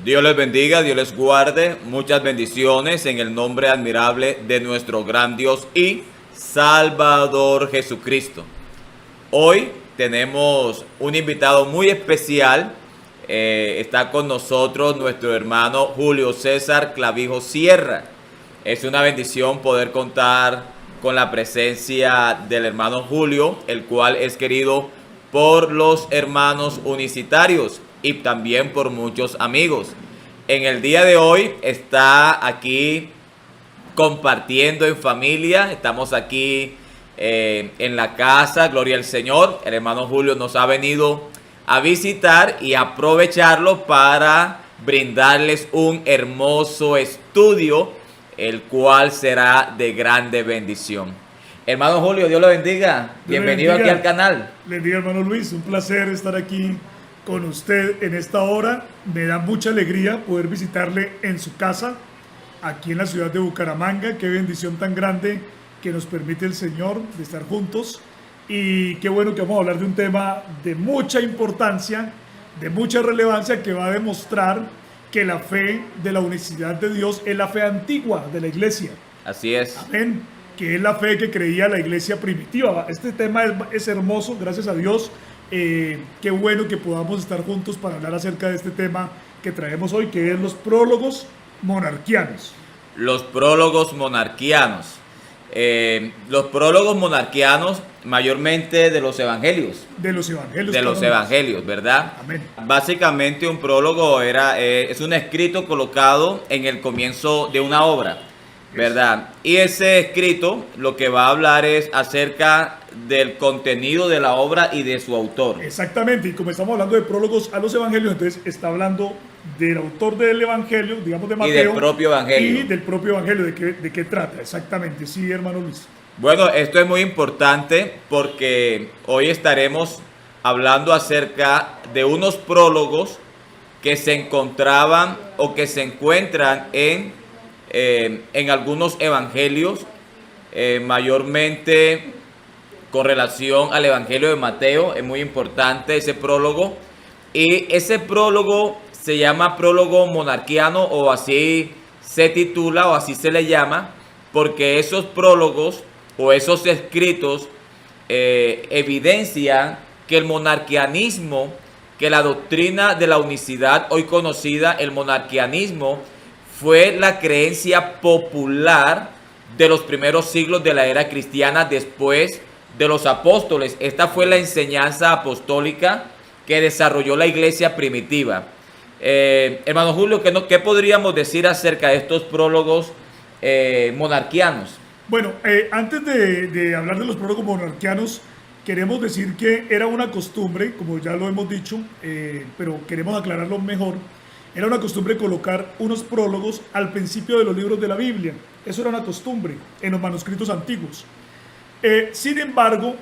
Dios les bendiga, Dios les guarde, muchas bendiciones en el nombre admirable de nuestro gran Dios y Salvador Jesucristo. Hoy tenemos un invitado muy especial, está con nosotros nuestro hermano Julio César Clavijo Sierra. Es una bendición poder contar con la presencia del hermano Julio, el cual es querido por los hermanos unicitarios y también por muchos amigos. En el día de hoy está aquí compartiendo en familia, estamos aquí en la casa, gloria al Señor. El hermano Julio nos ha venido a visitar y aprovecharlo para brindarles un hermoso estudio, el cual será de grande bendición. Hermano Julio, Dios lo bendiga. Bienvenido aquí al canal. Le bendiga, hermano Luis, un placer estar aquí con usted en esta hora. Me da mucha alegría poder visitarle en su casa, aquí en la ciudad de Bucaramanga. Qué bendición tan grande que nos permite el Señor de estar juntos. Y qué bueno que vamos a hablar de un tema de mucha importancia, de mucha relevancia, que va a demostrar que la fe de la unicidad de Dios es la fe antigua de la iglesia. Así es. Amén. Que es la fe que creía la iglesia primitiva. Este tema es hermoso, gracias a Dios. Qué bueno que podamos estar juntos para hablar acerca de este tema que traemos hoy, que es los prólogos monarquianos. Los prólogos monarquianos. Los prólogos monarquianos mayormente de los evangelios. De los evangelios. De los evangelios, ¿verdad? Amén. Básicamente un prólogo es un escrito colocado en el comienzo de una obra, ¿verdad? Y ese escrito lo que va a hablar es acerca del contenido de la obra y de su autor. Exactamente, y como estamos hablando de prólogos a los evangelios, entonces está hablando del autor del evangelio, digamos de Mateo. Y del propio evangelio. Y del propio evangelio, ¿de qué trata? Exactamente, sí, hermano Luis. Bueno, esto es muy importante porque hoy estaremos hablando acerca de unos prólogos que se encontraban o que se encuentran en algunos evangelios, mayormente con relación al evangelio de Mateo. Es muy importante ese prólogo, y ese prólogo se llama prólogo monarquiano, o así se titula o así se le llama, porque esos prólogos o esos escritos evidencian que el monarquianismo, que la doctrina de la unicidad hoy conocida, el monarquianismo, fue la creencia popular de los primeros siglos de la era cristiana después de los apóstoles. Esta fue la enseñanza apostólica que desarrolló la iglesia primitiva. Hermano Julio, ¿qué podríamos decir acerca de estos prólogos monarquianos? Bueno, antes de hablar de los prólogos monarquianos, queremos decir que era una costumbre, como ya lo hemos dicho, pero queremos aclararlo mejor. Era una costumbre colocar unos prólogos al principio de los libros de la Biblia. Eso era una costumbre en los manuscritos antiguos. Sin embargo,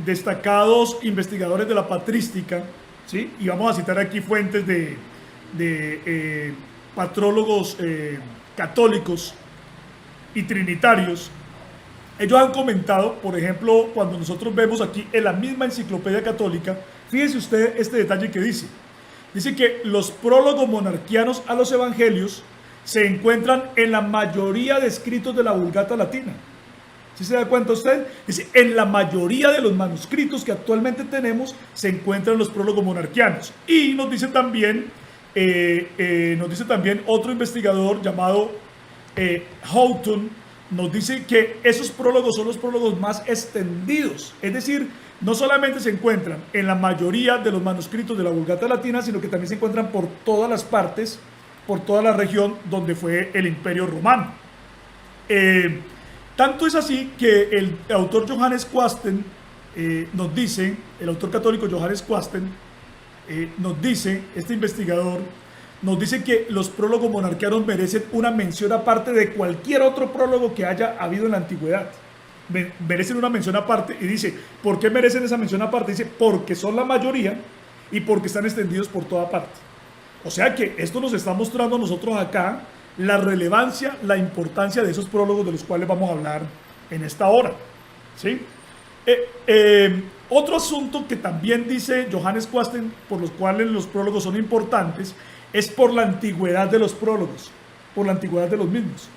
destacados investigadores de la patrística, ¿sí? Y vamos a citar aquí fuentes de patrólogos católicos y trinitarios. Ellos han comentado, por ejemplo, cuando nosotros vemos aquí en la misma enciclopedia católica, fíjese usted este detalle que dice. Dice que los prólogos monarquianos a los evangelios se encuentran en la mayoría de escritos de la Vulgata latina. ¿Sí se da cuenta usted? Dice, en la mayoría de los manuscritos que actualmente tenemos se encuentran los prólogos monarquianos. Y nos dice también otro investigador llamado Houghton, nos dice que esos prólogos son los prólogos más extendidos. Es decir, no solamente se encuentran en la mayoría de los manuscritos de la Vulgata latina, sino que también se encuentran por todas las partes, por toda la región donde fue el Imperio Romano. Tanto es así que el autor Johannes Quasten nos dice, el autor católico Johannes Quasten nos dice, este investigador, nos dice que los prólogos monarquianos merecen una mención aparte de cualquier otro prólogo que haya habido en la antigüedad. Merecen una mención aparte, y dice, ¿por qué merecen esa mención aparte? Dice, porque son la mayoría y porque están extendidos por toda parte. O sea que esto nos está mostrando a nosotros acá la relevancia, la importancia de esos prólogos de los cuales vamos a hablar en esta hora, ¿sí? Otro asunto que también dice Johannes Quasten, por los cuales los prólogos son importantes, es por la antigüedad de los prólogos, por la antigüedad de los mismos.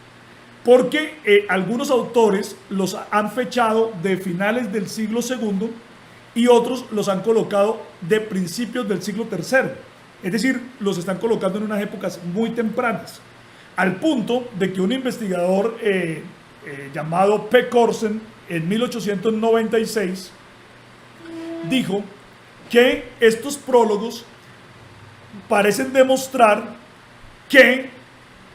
Porque algunos autores los han fechado de finales del siglo II y otros los han colocado de principios del siglo III. Es decir, los están colocando en unas épocas muy tempranas. Al punto de que un investigador llamado P. Corsen en 1896 dijo que estos prólogos parecen demostrar que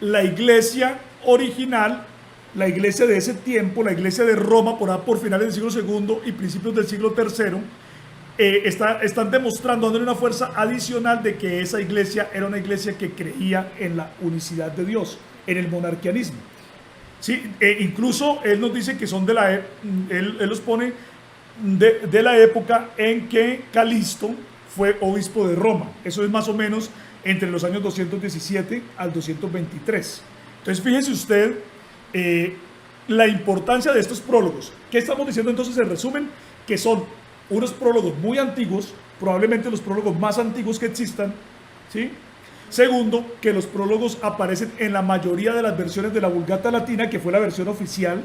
la iglesia original, la iglesia de ese tiempo, la iglesia de Roma, por finales del siglo II y principios del siglo III, están demostrando, dándole una fuerza adicional de que esa iglesia era una iglesia que creía en la unicidad de Dios, en el monarquianismo. Sí, incluso él nos dice que son él los pone de la época en que Calisto fue obispo de Roma. Eso es más o menos entre los años 217 al 223. Entonces, fíjese usted la importancia de estos prólogos. ¿Qué estamos diciendo entonces en resumen? Que son unos prólogos muy antiguos, probablemente los prólogos más antiguos que existan, ¿sí? Segundo, que los prólogos aparecen en la mayoría de las versiones de la Vulgata Latina, que fue la versión oficial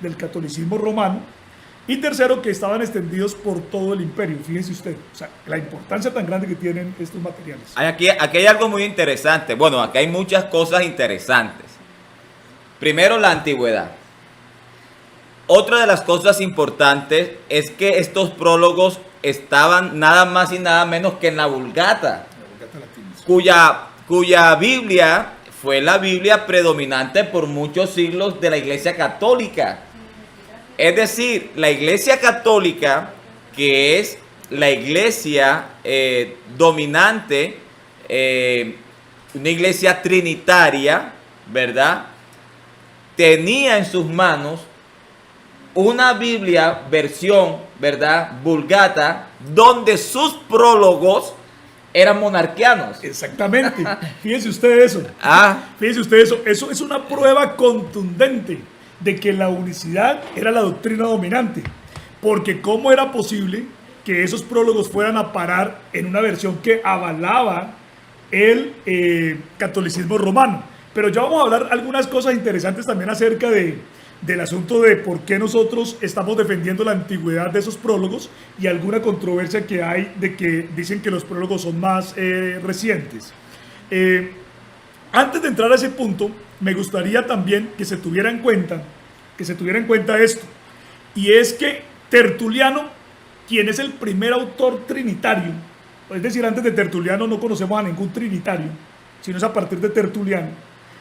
del catolicismo romano. Y tercero, que estaban extendidos por todo el imperio. Fíjense usted, o sea, la importancia tan grande que tienen estos materiales. Aquí hay algo muy interesante. Bueno, aquí hay muchas cosas interesantes. Primero, la antigüedad. Otra de las cosas importantes es que estos prólogos estaban nada más y nada menos que en la Vulgata, cuya Biblia fue la Biblia predominante por muchos siglos de la Iglesia Católica. Es decir, la Iglesia Católica, que es la iglesia dominante, una iglesia trinitaria, ¿verdad? Tenía en sus manos una Biblia, versión, ¿verdad?, Vulgata, donde sus prólogos eran monarquianos. Exactamente. Fíjense usted eso. Fíjense usted eso. Eso es una prueba contundente de que la unicidad era la doctrina dominante. Porque ¿cómo era posible que esos prólogos fueran a parar en una versión que avalaba el catolicismo romano? Pero ya vamos a hablar algunas cosas interesantes también acerca del asunto de por qué nosotros estamos defendiendo la antigüedad de esos prólogos y alguna controversia que hay de que dicen que los prólogos son más recientes. Antes de entrar a ese punto, me gustaría también que se tuviera en cuenta esto, y es que Tertuliano, quien es el primer autor trinitario, es decir, antes de Tertuliano no conocemos a ningún trinitario, sino es a partir de Tertuliano.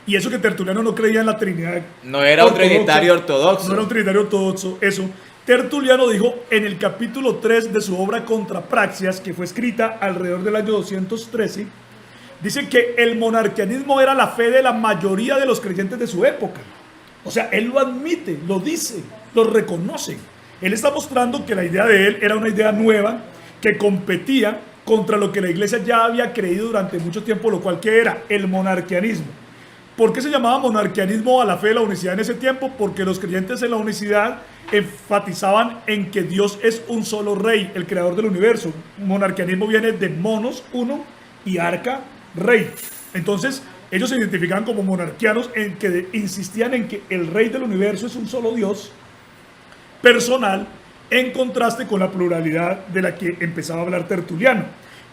Y eso que Tertuliano no creía en la Trinidad. No era un trinitario ortodoxo. No era un trinitario ortodoxo, eso. Tertuliano dijo en el capítulo 3 de su obra Contra Praxias, que fue escrita alrededor del año 213, dice que el monarquianismo era la fe de la mayoría de los creyentes de su época. O sea, él lo admite, lo dice, lo reconoce. Él está mostrando que la idea de él era una idea nueva que competía contra lo que la iglesia ya había creído durante mucho tiempo, lo cual que era el monarquianismo. ¿Por qué se llamaba monarquianismo a la fe de la unicidad en ese tiempo? Porque los creyentes en la unicidad enfatizaban en que Dios es un solo rey, el creador del universo. Monarquianismo viene de monos, uno, y arca, rey. Entonces, ellos se identificaban como monarquianos en que insistían en que el rey del universo es un solo Dios personal, en contraste con la pluralidad de la que empezaba a hablar Tertuliano.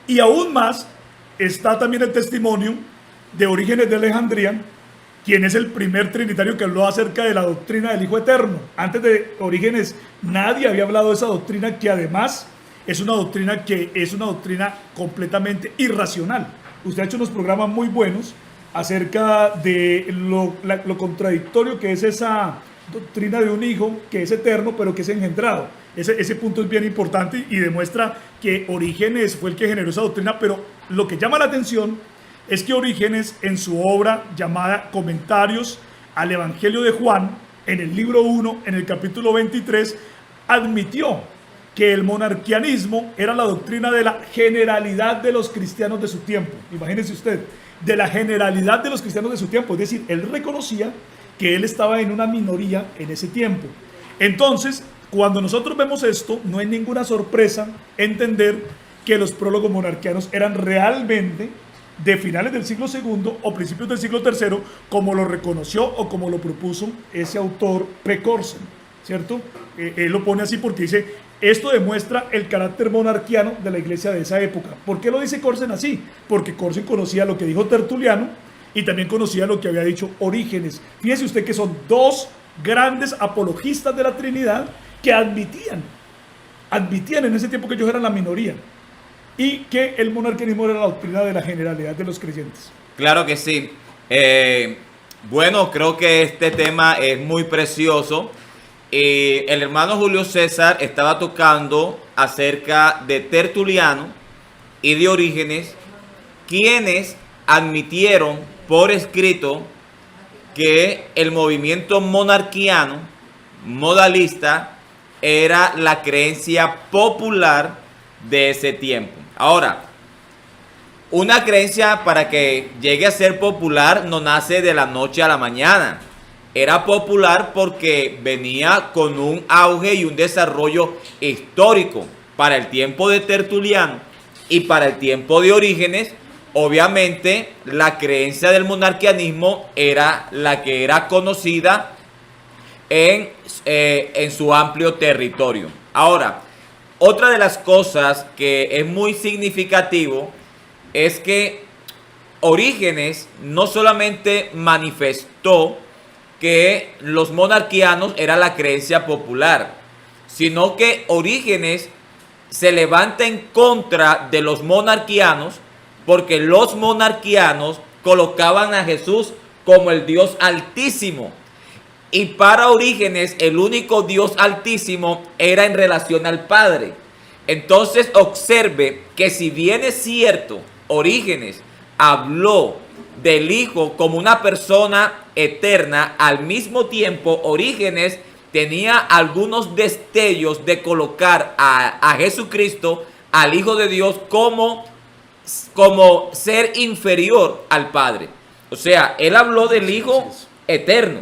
Y aún más está también el testimonio de Orígenes de Alejandría, quien es el primer trinitario que habló acerca de la doctrina del Hijo Eterno. Antes de Orígenes nadie había hablado de esa doctrina, que además es una doctrina completamente irracional. Usted ha hecho unos programas muy buenos acerca de lo contradictorio que es esa doctrina de un hijo que es eterno pero que es engendrado. Ese punto es bien importante y demuestra que Orígenes fue el que generó esa doctrina, pero lo que llama la atención es que Orígenes, en su obra llamada Comentarios al Evangelio de Juan, en el libro 1, en el capítulo 23, admitió que el monarquianismo era la doctrina de la generalidad de los cristianos de su tiempo. Imagínense usted, de la generalidad de los cristianos de su tiempo. Es decir, él reconocía que él estaba en una minoría en ese tiempo. Entonces, cuando nosotros vemos esto, no es ninguna sorpresa entender que los prólogos monarquianos eran realmente de finales del siglo II o principios del siglo III, como lo reconoció o como lo propuso ese autor P. Corsen, ¿cierto? Él lo pone así porque dice, esto demuestra el carácter monarquiano de la iglesia de esa época. ¿Por qué lo dice Corsen así? Porque Corsen conocía lo que dijo Tertuliano y también conocía lo que había dicho Orígenes. Fíjese usted que son dos grandes apologistas de la Trinidad que admitían en ese tiempo que ellos eran la minoría y que el monarquianismo era la doctrina de la generalidad de los creyentes. Claro que sí. Bueno, creo que este tema es muy precioso. El hermano Julio César estaba tocando acerca de Tertuliano y de Orígenes, quienes admitieron por escrito que el movimiento monarquiano, modalista, era la creencia popular de ese tiempo. Ahora, una creencia para que llegue a ser popular no nace de la noche a la mañana. Era popular porque venía con un auge y un desarrollo histórico para el tiempo de Tertuliano y para el tiempo de Orígenes. Obviamente, la creencia del monarquianismo era la que era conocida en su amplio territorio. Ahora, otra de las cosas que es muy significativo es que Orígenes no solamente manifestó que los monarquianos era la creencia popular, sino que Orígenes se levanta en contra de los monarquianos porque los monarquianos colocaban a Jesús como el Dios Altísimo. Y para Orígenes el único Dios Altísimo era en relación al Padre. Entonces observe que si bien es cierto, Orígenes habló del Hijo como una persona eterna, al mismo tiempo Orígenes tenía algunos destellos de colocar a Jesucristo, al Hijo de Dios, como ser inferior al Padre. O sea, él habló del Hijo eterno,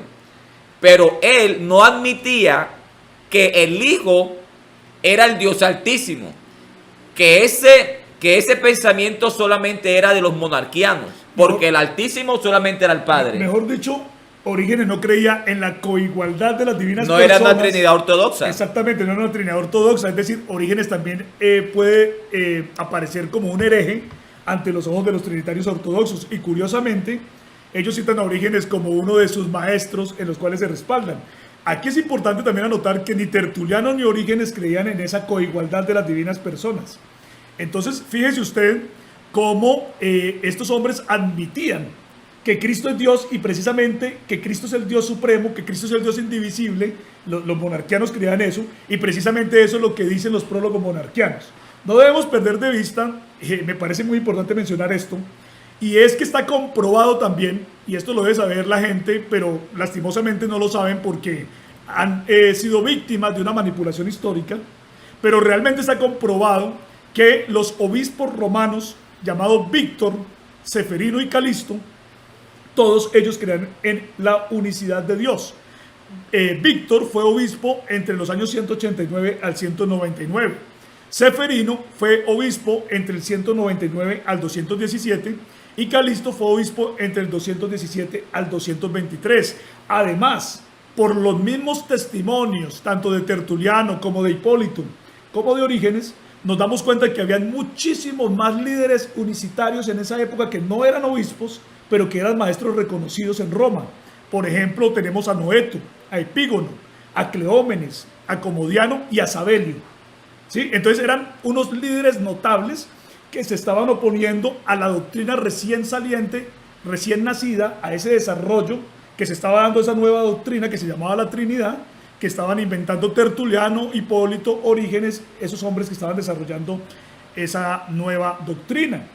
pero él no admitía que el Hijo era el Dios Altísimo, que ese pensamiento solamente era de los monarquianos, porque el Altísimo solamente era el Padre. Mejor dicho, Orígenes no creía en la coigualdad de las divinas no personas. No era una Trinidad ortodoxa. Exactamente, no era una Trinidad ortodoxa. Es decir, Orígenes también puede aparecer como un hereje ante los ojos de los trinitarios ortodoxos. Y curiosamente, ellos citan a Orígenes como uno de sus maestros en los cuales se respaldan. Aquí es importante también anotar que ni Tertuliano ni Orígenes creían en esa coigualdad de las divinas personas. Entonces, fíjese usted cómo estos hombres admitían que Cristo es Dios y precisamente que Cristo es el Dios supremo, que Cristo es el Dios indivisible. Los monarquianos creían eso y precisamente eso es lo que dicen los prólogos monarquianos. No debemos perder de vista, me parece muy importante mencionar esto, y es que está comprobado también, y esto lo debe saber la gente, pero lastimosamente no lo saben porque han sido víctimas de una manipulación histórica, pero realmente está comprobado que los obispos romanos llamados Víctor, Seferino y Calisto, todos ellos crean en la unicidad de Dios. Víctor fue obispo entre los años 189 al 199. Seferino fue obispo entre el 199 al 217 y Calisto fue obispo entre el 217 al 223. Además, por los mismos testimonios, tanto de Tertuliano como de Hipólito, como de Orígenes, nos damos cuenta que habían muchísimos más líderes unicitarios en esa época que no eran obispos, pero que eran maestros reconocidos en Roma. Por ejemplo, tenemos a Noeto, a Epígono, a Cleómenes, a Comodiano y a Sabelio. ¿Sí? Entonces eran unos líderes notables que se estaban oponiendo a la doctrina recién saliente, recién nacida, a ese desarrollo que se estaba dando, esa nueva doctrina que se llamaba la Trinidad, que estaban inventando Tertuliano, Hipólito, Orígenes, esos hombres que estaban desarrollando esa nueva doctrina.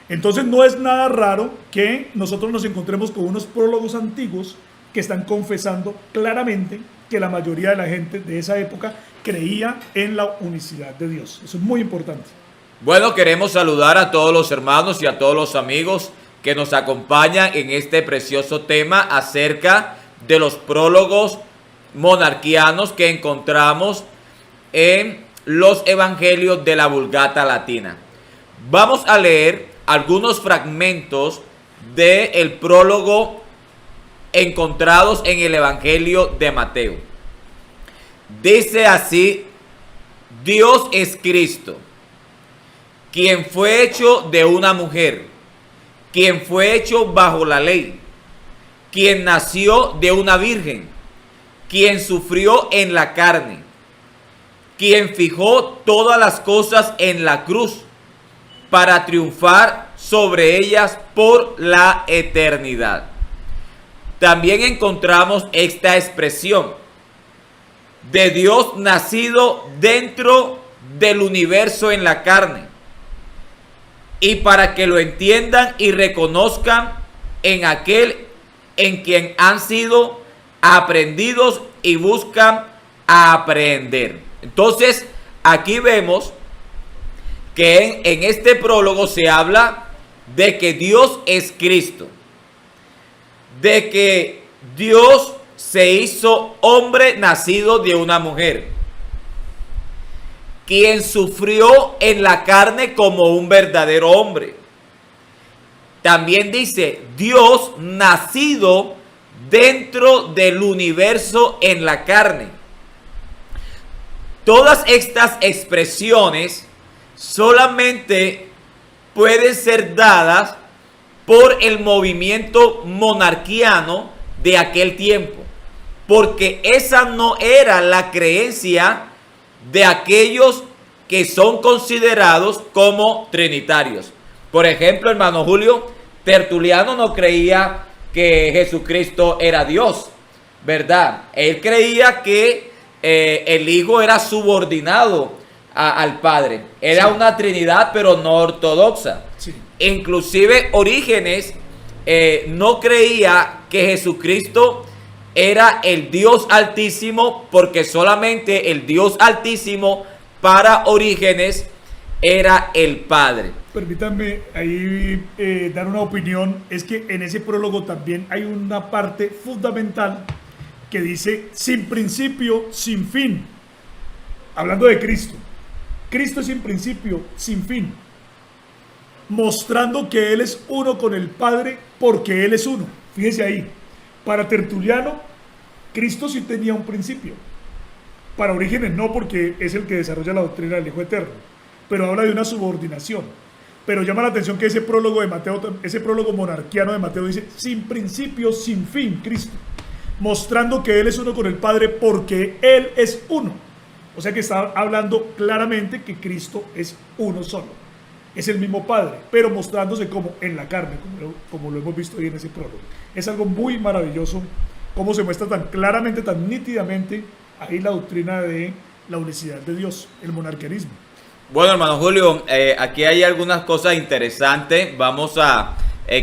Entonces no es nada raro que nosotros nos encontremos con unos prólogos antiguos que están confesando claramente que la mayoría de la gente de esa época creía en la unicidad de Dios. Eso es muy importante. Bueno, queremos saludar a todos los hermanos y a todos los amigos que nos acompañan en este precioso tema acerca de los prólogos monarquianos que encontramos en los evangelios de la Vulgata Latina. Vamos a leer algunos fragmentos del prólogo encontrados en el Evangelio de Mateo. Dice así: Dios es Cristo, quien fue hecho de una mujer, quien fue hecho bajo la ley, quien nació de una virgen, quien sufrió en la carne, quien fijó todas las cosas en la cruz para triunfar sobre ellas por la eternidad. También encontramos esta expresión de Dios nacido dentro del universo en la carne. Y para que lo entiendan y reconozcan en aquel en quien han sido aprendidos y buscan aprender. Entonces, aquí vemos que en este prólogo se habla de que Dios es Cristo, de que Dios se hizo hombre nacido de una mujer, quien sufrió en la carne como un verdadero hombre. También dice Dios nacido dentro del universo en la carne. Todas estas expresiones solamente pueden ser dadas por el movimiento monarquiano de aquel tiempo, porque esa no era la creencia de aquellos que son considerados como trinitarios. Por ejemplo, hermano Julio, Tertuliano no creía que Jesucristo era Dios, ¿verdad? Él creía que el Hijo era subordinado al Padre. Era una Trinidad, pero no ortodoxa. Sí. Inclusive Orígenes no creía que Jesucristo era el Dios Altísimo, porque solamente el Dios Altísimo para Orígenes era el Padre. Permítanme ahí dar una opinión. Es que en ese prólogo también hay una parte fundamental que dice sin principio, sin fin. Hablando de Cristo. Cristo es sin principio, sin fin. Mostrando que Él es uno con el Padre porque Él es uno. Fíjense ahí. Para Tertuliano, Cristo sí tenía un principio. Para Orígenes no, porque es el que desarrolla la doctrina del Hijo Eterno. Pero habla de una subordinación. Pero llama la atención que ese prólogo de Mateo, ese prólogo monarquiano de Mateo dice sin principio, sin fin, Cristo. Mostrando que Él es uno con el Padre porque Él es uno. O sea que está hablando claramente que Cristo es uno solo. Es el mismo Padre, pero mostrándose como en la carne, como lo hemos visto ahí en ese prólogo. Es algo muy maravilloso, cómo se muestra tan claramente, tan nítidamente ahí la doctrina de la unicidad de Dios, el monarquianismo. Bueno, hermano Julio, aquí hay algunas cosas interesantes.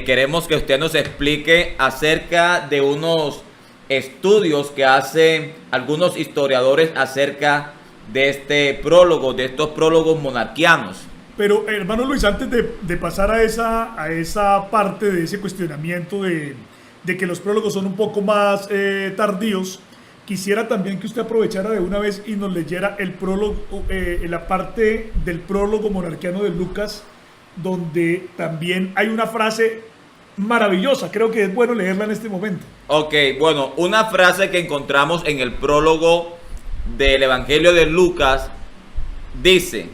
Queremos que usted nos explique acerca de unos estudios que hacen algunos historiadores acerca de este prólogo, de estos prólogos monarquianos. Pero, hermano Luis, antes de pasar a esa parte de ese cuestionamiento de que los prólogos son un poco más tardíos, quisiera también que usted aprovechara de una vez y nos leyera el prólogo, la parte del prólogo monarquiano de Lucas, donde también hay una frase maravillosa. Creo que es bueno leerla en este momento. Ok, bueno, una frase que encontramos en el prólogo del Evangelio de Lucas dice,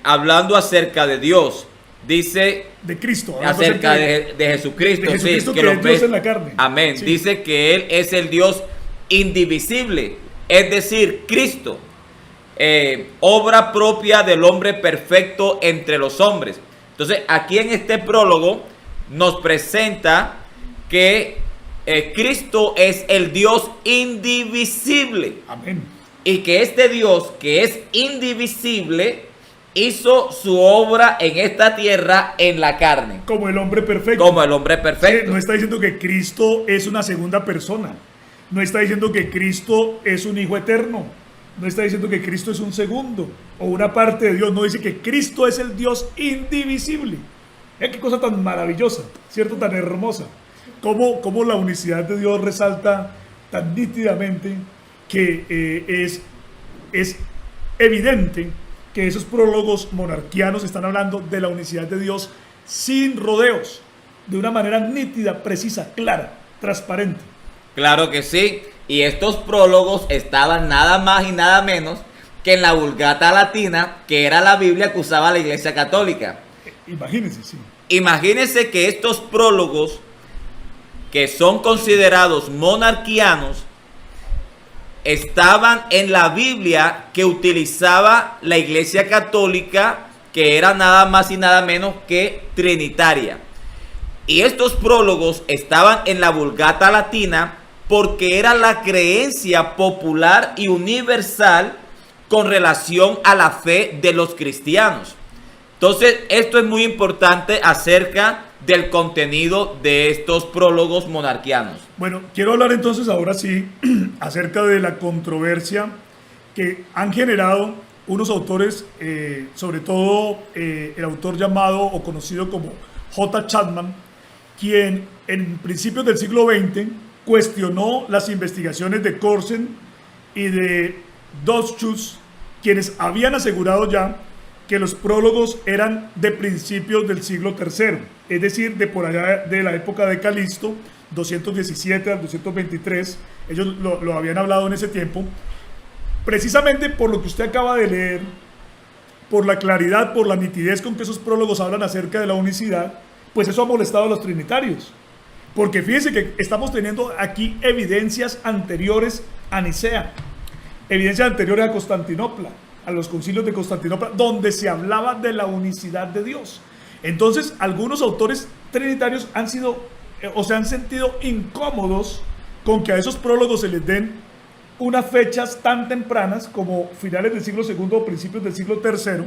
hablando acerca de Dios, dice de Cristo, acerca de Jesucristo, de Jesucristo, sí, que es Dios en la carne. Amén. Sí. Dice que Él es el Dios indivisible, es decir, Cristo, obra propia del hombre perfecto entre los hombres. Entonces, aquí en este prólogo nos presenta que Cristo es el Dios indivisible. Amén. Y que este Dios, que es indivisible, hizo su obra en esta tierra en la carne. Como el hombre perfecto. Como el hombre perfecto. Sí, no está diciendo que Cristo es una segunda persona. No está diciendo que Cristo es un hijo eterno. No está diciendo que Cristo es un segundo o una parte de Dios. No, dice que Cristo es el Dios indivisible. Qué cosa tan maravillosa, ¿cierto? Tan hermosa. Cómo la unicidad de Dios resalta tan nítidamente que es evidente que esos prólogos monarquianos están hablando de la unicidad de Dios sin rodeos, de una manera nítida, precisa, clara, transparente. Claro que sí. Y estos prólogos estaban nada más y nada menos que en la Vulgata Latina, que era la Biblia que usaba la Iglesia Católica. Imagínense, sí. Imagínense que estos prólogos, que son considerados monarquianos, estaban en la Biblia que utilizaba la Iglesia Católica, que era nada más y nada menos que trinitaria. Y estos prólogos estaban en la Vulgata Latina porque era la creencia popular y universal con relación a la fe de los cristianos. Entonces, esto es muy importante acerca del contenido de estos prólogos monarquianos. Bueno, quiero hablar entonces ahora sí acerca de la controversia que han generado unos autores, sobre todo el autor llamado o conocido como J. Chapman, quien en principios del siglo XX cuestionó las investigaciones de Corsen y de Dodgson, quienes habían asegurado ya que los prólogos eran de principios del siglo III, es decir, de por allá de la época de Calisto, 217 al 223, ellos lo habían hablado en ese tiempo, precisamente por lo que usted acaba de leer, por la claridad, por la nitidez con que esos prólogos hablan acerca de la unicidad, pues eso ha molestado a los trinitarios. Porque fíjense que estamos teniendo aquí evidencias anteriores a Nicea, evidencias anteriores a Constantinopla, a los concilios de Constantinopla, donde se hablaba de la unicidad de Dios. Entonces, algunos autores trinitarios han sido o se han sentido incómodos con que a esos prólogos se les den unas fechas tan tempranas como finales del siglo II o principios del siglo III.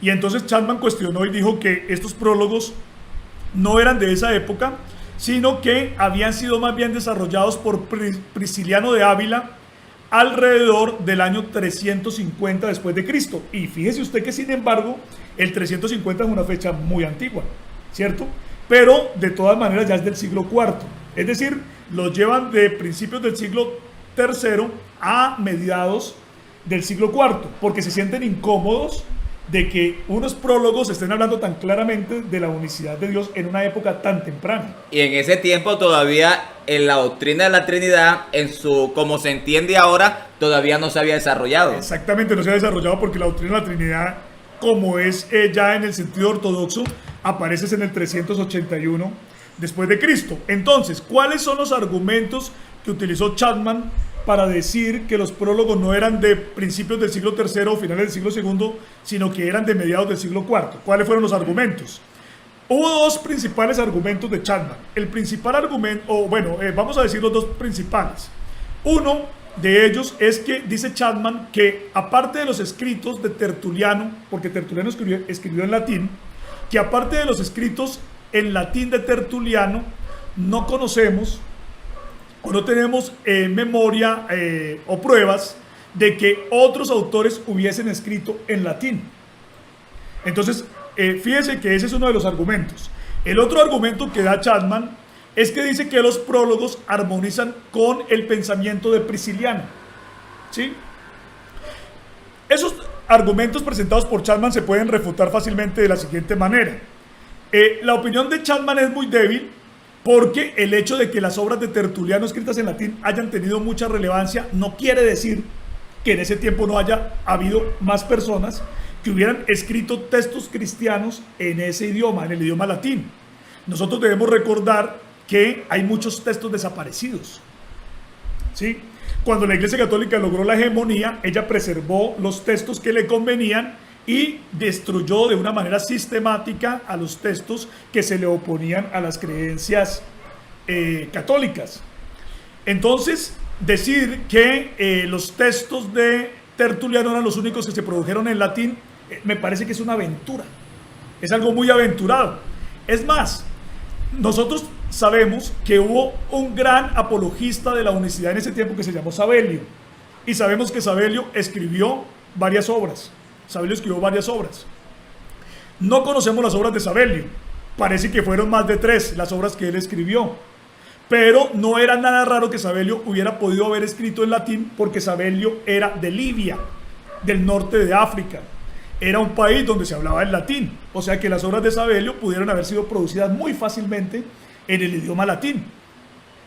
Y entonces Chapman cuestionó y dijo que estos prólogos no eran de esa época, sino que habían sido más bien desarrollados por Prisciliano de Ávila alrededor del año 350 después de Cristo. Y fíjese usted que sin embargo el 350 es una fecha muy antigua, ¿cierto? Pero de todas maneras ya es del siglo IV, es decir, los llevan de principios del siglo III a mediados del siglo IV, porque se sienten incómodos de que unos prólogos estén hablando tan claramente de la unicidad de Dios en una época tan temprana. Y en ese tiempo todavía en la doctrina de la Trinidad, como se entiende ahora, todavía no se había desarrollado. Exactamente, no se ha desarrollado porque la doctrina de la Trinidad, como es ya en el sentido ortodoxo, aparece en el 381 después de Cristo. Entonces, ¿cuáles son los argumentos que utilizó Chapman para decir que los prólogos no eran de principios del siglo III o finales del siglo II, sino que eran de mediados del siglo IV? ¿Cuáles fueron los argumentos? Hubo dos principales argumentos de Chapman. El principal argumento, vamos a decir los dos principales. Uno de ellos es que dice Chapman que aparte de los escritos de Tertuliano, porque Tertuliano escribió en latín, que aparte de los escritos en latín de Tertuliano, no conocemos o no tenemos memoria o pruebas de que otros autores hubiesen escrito en latín. Entonces, fíjese que ese es uno de los argumentos. El otro argumento que da Chapman es que dice que los prólogos armonizan con el pensamiento de Prisciliano, ¿sí? Esos argumentos presentados por Chapman se pueden refutar fácilmente de la siguiente manera. La opinión de Chapman es muy débil porque el hecho de que las obras de Tertuliano escritas en latín hayan tenido mucha relevancia no quiere decir que en ese tiempo no haya habido más personas que hubieran escrito textos cristianos en ese idioma, en el idioma latín. Nosotros debemos recordar que hay muchos textos desaparecidos, ¿sí? Cuando la Iglesia Católica logró la hegemonía, ella preservó los textos que le convenían y destruyó de una manera sistemática a los textos que se le oponían a las creencias católicas. Entonces, decir que los textos de Tertuliano eran los únicos que se produjeron en latín, me parece que es una aventura, es algo muy aventurado. Es más, nosotros sabemos que hubo un gran apologista de la unicidad en ese tiempo que se llamó Sabelio, y sabemos que Sabelio escribió varias obras. No conocemos las obras de Sabelio, parece que fueron más de 3 las obras que él escribió, pero no era nada raro que Sabelio hubiera podido haber escrito en latín porque Sabelio era de Libia, del norte de África. era un país donde se hablaba el latín, o sea que las obras de Sabelio pudieron haber sido producidas muy fácilmente en el idioma latín.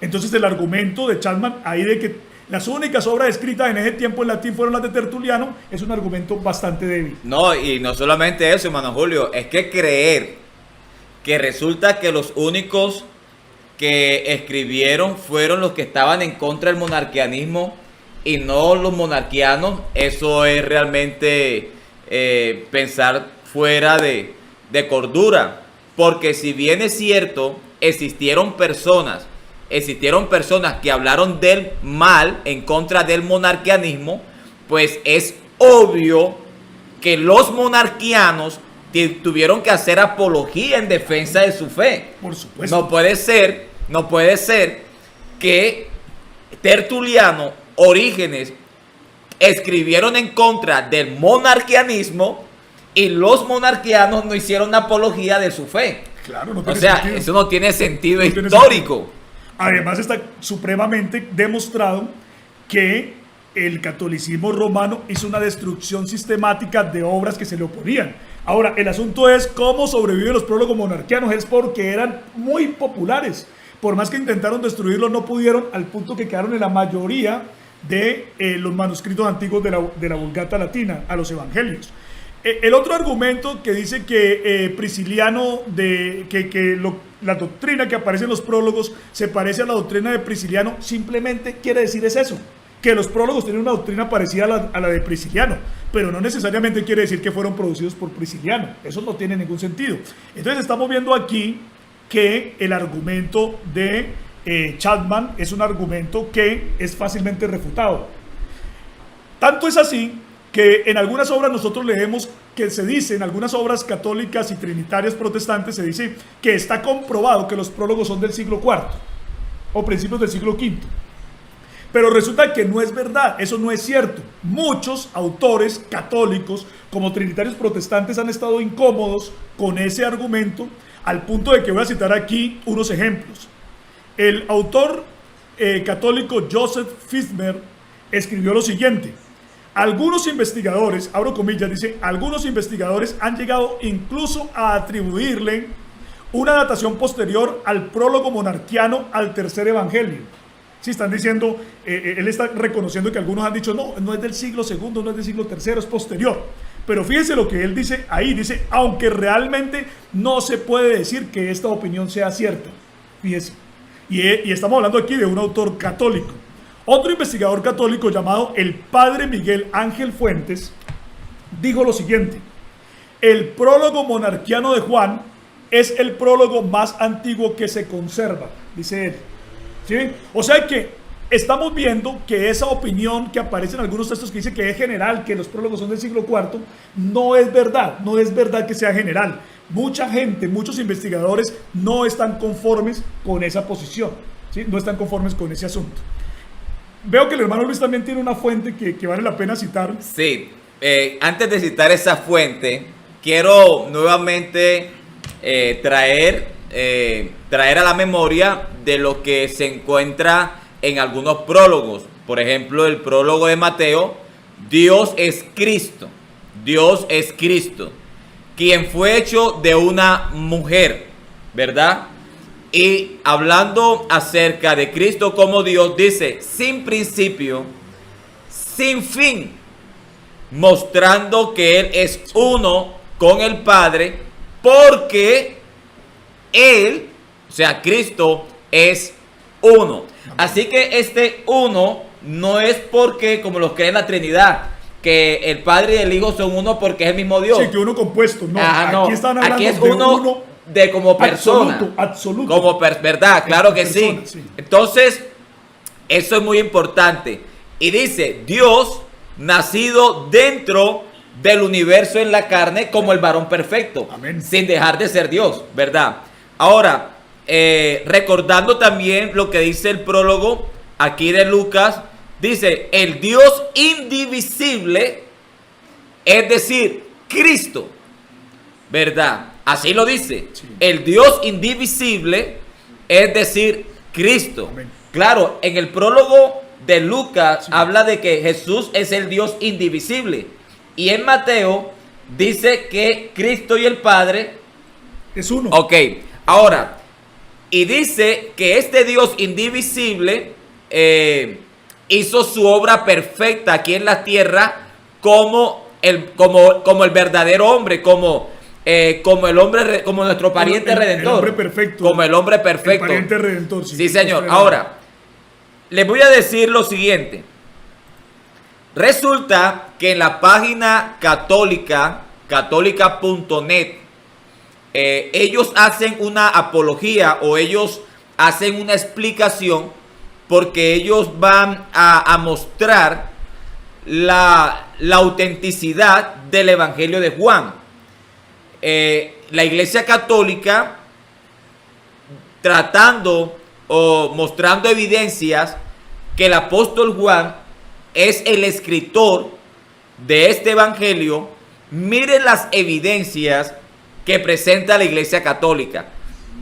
Entonces el argumento de Chapman ahí de que las únicas obras escritas en ese tiempo en latín fueron las de Tertuliano es un argumento bastante débil. No, y no solamente eso, hermano Julio, es que creer que resulta que los únicos que escribieron fueron los que estaban en contra del monarquianismo y no los monarquianos, eso es realmente pensar fuera de cordura, porque si bien es cierto, existieron personas que hablaron del mal en contra del monarquianismo, pues es obvio que los monarquianos tuvieron que hacer apología en defensa de su fe. Por supuesto. No puede ser que Tertuliano, Orígenes escribieron en contra del monarquianismo y los monarquianos no hicieron apología de su fe. Claro, no O tiene sea, sentido. eso no tiene sentido No tiene histórico. sentido. Además está supremamente demostrado que el catolicismo romano hizo una destrucción sistemática de obras que se le oponían. Ahora, el asunto es cómo sobreviven los prólogos monarquianos, es porque eran muy populares. Por más que intentaron destruirlos, no pudieron, al punto que quedaron en la mayoría de los manuscritos antiguos de la Vulgata Latina, a los evangelios. El otro argumento que dice que Prisciliano, la doctrina que aparece en los prólogos se parece a la doctrina de Prisciliano, simplemente quiere decir es eso, que los prólogos tienen una doctrina parecida a la de Prisciliano, pero no necesariamente quiere decir que fueron producidos por Prisciliano, eso no tiene ningún sentido. Entonces estamos viendo aquí que el argumento de Chapman es un argumento que es fácilmente refutado. Tanto es así que en algunas obras nosotros leemos que se dice, en algunas obras católicas y trinitarias protestantes se dice que está comprobado que los prólogos son del siglo IV o principios del siglo V. Pero resulta que no es verdad, eso no es cierto. Muchos autores católicos como trinitarios protestantes han estado incómodos con ese argumento al punto de que voy a citar aquí unos ejemplos. El autor católico Joseph Fismer escribió lo siguiente: algunos investigadores, abro comillas, dice, algunos investigadores han llegado incluso a atribuirle una datación posterior al prólogo monarquiano al tercer evangelio. Sí, están diciendo, él está reconociendo que algunos han dicho, no es del siglo segundo, no es del siglo tercero, es posterior. Pero fíjense lo que él dice ahí, dice, aunque realmente no se puede decir que esta opinión sea cierta. Fíjense. Y estamos hablando aquí de un autor católico. Otro investigador católico llamado el padre Miguel Ángel Fuentes dijo lo siguiente: el prólogo monarquiano de Juan es el prólogo más antiguo que se conserva, dice él. ¿Sí? O sea que estamos viendo que esa opinión que aparece en algunos textos que dice que es general, que los prólogos son del siglo IV, no es verdad, no es verdad que sea general. Mucha gente, muchos investigadores no están conformes con esa posición, ¿sí? No están conformes con ese asunto. Veo que el hermano Luis también tiene una fuente que vale la pena citar. Sí, antes de citar esa fuente, quiero nuevamente traer a la memoria de lo que se encuentra en algunos prólogos. Por ejemplo, el prólogo de Mateo: Dios es Cristo, quien fue hecho de una mujer, ¿verdad? Y hablando acerca de Cristo como Dios, dice, sin principio, sin fin, mostrando que Él es uno con el Padre, porque Él, o sea, Cristo, es uno. Así que este uno no es porque, como los creen la Trinidad, que el Padre y el Hijo son uno porque es el mismo Dios. Sí, que uno compuesto. No, no. Aquí están hablando Aquí es de uno de como persona. Absoluto. Como verdad, claro que persona, sí. sí. Entonces, eso es muy importante. Y dice, Dios nacido dentro del universo en la carne como el varón perfecto. Amén. Sin dejar de ser Dios, ¿verdad? Ahora, recordando también lo que dice el prólogo aquí de Lucas, dice, el Dios indivisible, es decir, Cristo, ¿verdad? Así lo dice. Sí. El Dios indivisible, es decir, Cristo. Amén. Claro, en el prólogo de Lucas habla de que Jesús es el Dios indivisible. Y en Mateo dice que Cristo y el Padre Es uno. Ok, ahora, y dice que este Dios indivisible hizo su obra perfecta aquí en la tierra como el verdadero hombre, como el hombre, como nuestro pariente redentor. El hombre perfecto. Como el hombre perfecto. El pariente redentor, sí. Sí, señor. Ahora, les voy a decir lo siguiente. Resulta que en la página católica, católica.net, ellos hacen una apología o ellos hacen una explicación porque ellos van a mostrar la autenticidad del Evangelio de Juan. La Iglesia Católica, tratando o mostrando evidencias que el apóstol Juan es el escritor de este Evangelio, miren las evidencias que presenta la Iglesia Católica.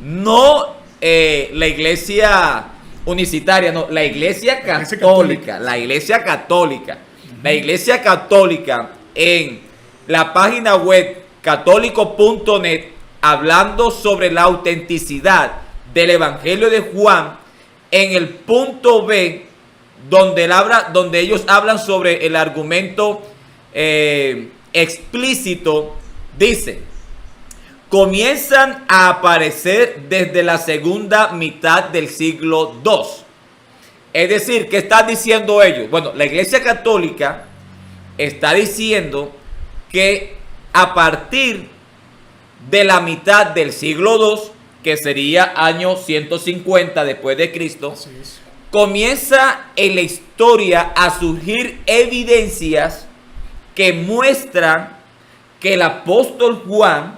No la Iglesia unicitaria, no, la Iglesia Católica. La Iglesia Católica. La Iglesia Católica en la página web católico.net, hablando sobre la autenticidad del Evangelio de Juan, en el punto B, donde ellos hablan sobre el argumento explícito, dice: comienzan a aparecer desde la segunda mitad del siglo II. Es decir, ¿qué están diciendo ellos? Bueno, la Iglesia Católica está diciendo que a partir de la mitad del siglo II, que sería año 150 después de Cristo, comienza en la historia a surgir evidencias que muestran que el apóstol Juan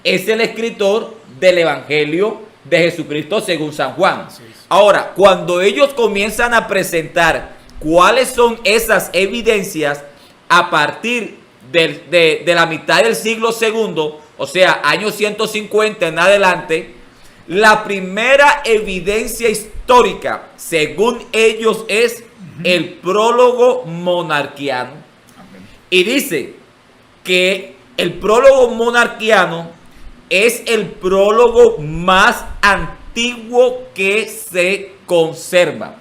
es el escritor del Evangelio de Jesucristo según San Juan. Ahora, cuando ellos comienzan a presentar cuáles son esas evidencias a partir de la mitad del siglo II, o sea, año 150 en adelante, la primera evidencia histórica, según ellos, es el prólogo monarquiano. Y dice que el prólogo monarquiano es el prólogo más antiguo que se conserva.